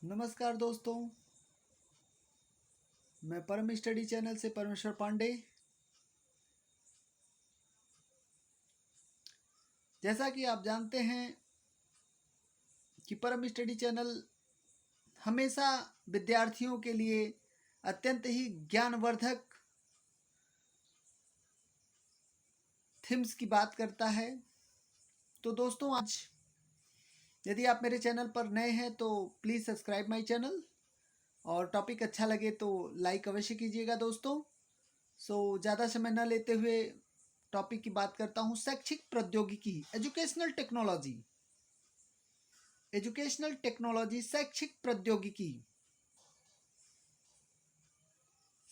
नमस्कार दोस्तों, मैं परम स्टडी चैनल से परमेश्वर पांडे। जैसा कि आप जानते हैं कि परम स्टडी चैनल हमेशा विद्यार्थियों के लिए अत्यंत ही ज्ञानवर्धक थीम्स की बात करता है। तो दोस्तों, आज यदि आप मेरे चैनल पर नए हैं तो प्लीज़ सब्सक्राइब माय चैनल और टॉपिक अच्छा लगे तो लाइक अवश्य कीजिएगा दोस्तों। ज़्यादा समय न लेते हुए टॉपिक की बात करता हूँ। शैक्षिक प्रौद्योगिकी, एजुकेशनल टेक्नोलॉजी। एजुकेशनल टेक्नोलॉजी, शैक्षिक प्रौद्योगिकी।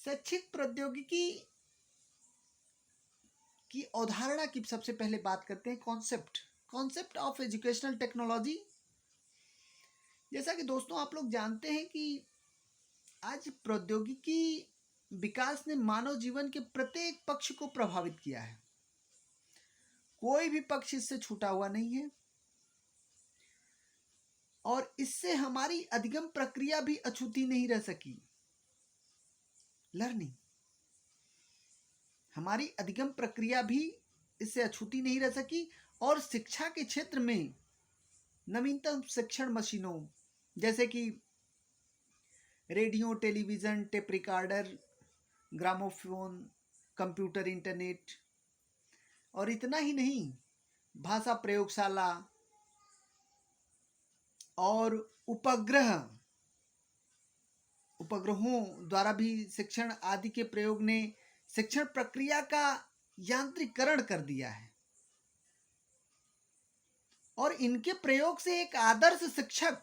शैक्षिक प्रौद्योगिकी की अवधारणा की सबसे पहले बात करते हैं। Concept of educational technology. जैसा कि दोस्तों आप लोग जानते हैं कि आज प्रौद्योगिकी विकास ने मानव जीवन के प्रत्येक पक्ष को प्रभावित किया है। कोई भी पक्ष इससे छूटा हुआ नहीं है और इससे हमारी अधिगम प्रक्रिया भी अछूती नहीं रह सकी। लर्निंग, हमारी अधिगम प्रक्रिया भी इससे अछूती नहीं रह सकी और शिक्षा के क्षेत्र में नवीनतम शिक्षण मशीनों जैसे कि radio, television, tape recorder, gramophone, computer, internet और इतना ही नहीं, भाषा प्रयोगशाला और उपग्रहों द्वारा भी शिक्षण आदि के प्रयोग ने शिक्षण प्रक्रिया का यांत्रिकरण कर दिया है और इनके प्रयोग से एक आदर्श शिक्षक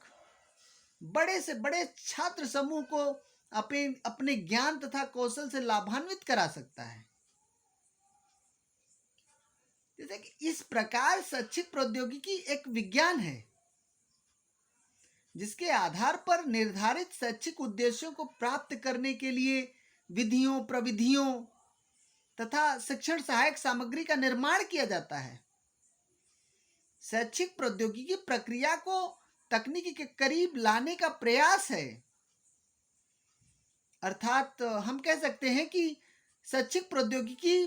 बड़े से बड़े छात्र समूह को अपने ज्ञान तथा कौशल से लाभान्वित करा सकता है। जैसे कि इस प्रकार शैक्षिक प्रौद्योगिकी एक विज्ञान है जिसके आधार पर निर्धारित शैक्षिक उद्देश्यों को प्राप्त करने के लिए विधियों, प्रविधियों तथा शिक्षण सहायक सामग्री का निर्माण किया जाता है। शैक्षिक प्रौद्योगिकी प्रक्रिया को तकनीकी के करीब लाने का प्रयास है। अर्थात हम कह सकते हैं कि शैक्षिक प्रौद्योगिकी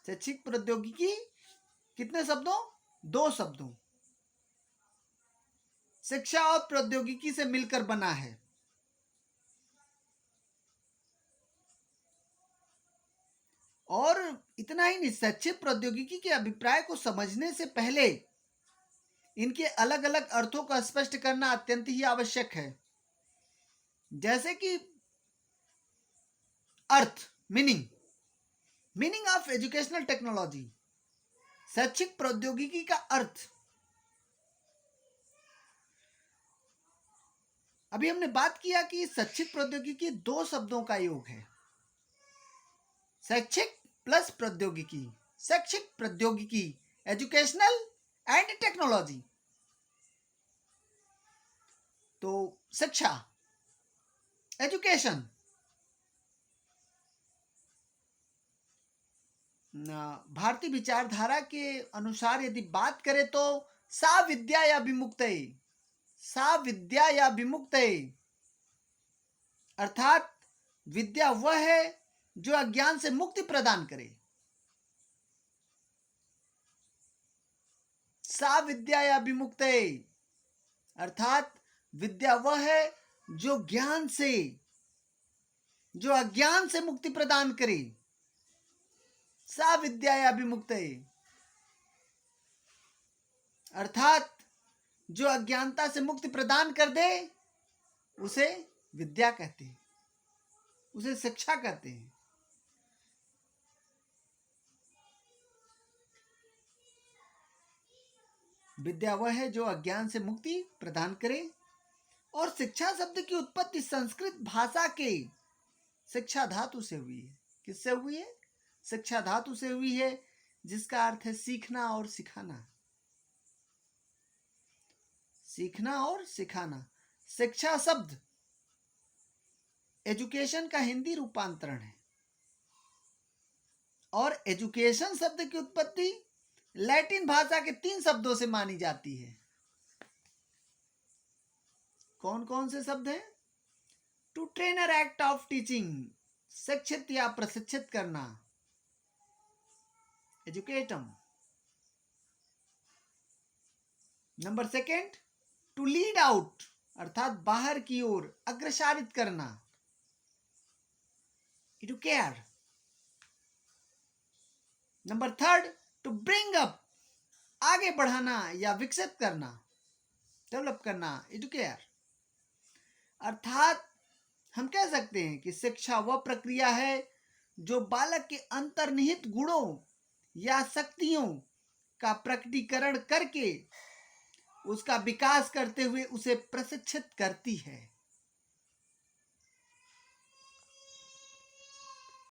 शैक्षिक प्रौद्योगिकी कितने शब्दों? दो शब्दों, शिक्षा और प्रौद्योगिकी से मिलकर बना है। और इतना ही नहीं, शैक्षिक प्रौद्योगिकी के अभिप्राय को समझने से पहले इनके अलग अलग अर्थों को स्पष्ट करना अत्यंत ही आवश्यक है। जैसे कि अर्थ, मीनिंग ऑफ एजुकेशनल टेक्नोलॉजी, शैक्षिक प्रौद्योगिकी का अर्थ। अभी हमने बात किया कि शैक्षिक प्रौद्योगिकी दो शब्दों का योग है, शैक्षिक प्लस प्रौद्योगिकी। शैक्षिक प्रौद्योगिकी, एजुकेशनल एंड टेक्नोलॉजी। तो शिक्षा, एजुकेशन, भारतीय विचारधारा के अनुसार यदि बात करें तो सा विद्या या विमुक्त, अर्थात विद्या वह है जो अज्ञान से मुक्ति प्रदान करे। सा विद्या या विमुक्त, अर्थात विद्या वह है जो अज्ञान से मुक्ति प्रदान करे। सा विद्या या विमुक्त, अर्थात जो अज्ञानता से मुक्ति प्रदान कर दे उसे विद्या कहते हैं, उसे शिक्षा कहते हैं। विद्या वह है जो अज्ञान से मुक्ति प्रदान करे। और शिक्षा शब्द की उत्पत्ति संस्कृत भाषा के शिक्षा धातु से हुई है। किससे हुई है? शिक्षा धातु से हुई है, जिसका अर्थ है सीखना और सिखाना। सीखना और सिखाना। शिक्षा शब्द एजुकेशन का हिंदी रूपांतरण है और एजुकेशन शब्द की उत्पत्ति लैटिन भाषा के 3 शब्दों से मानी जाती है। कौन कौन से शब्द हैं? To trainer act of teaching, शिक्षित या प्रशिक्षित करना, एजुकेटम। Number second, to lead out अर्थात बाहर की ओर अग्रसारित करना, एडुकेयर। Number third, to bring up आगे बढ़ाना या विकसित करना, डेवलप करना, एडुकेयर। अर्थात हम कह सकते हैं कि शिक्षा वह प्रक्रिया है जो बालक के अंतर्निहित गुणों या शक्तियों का प्रकटीकरण करके उसका विकास करते हुए उसे प्रशिक्षित करती है।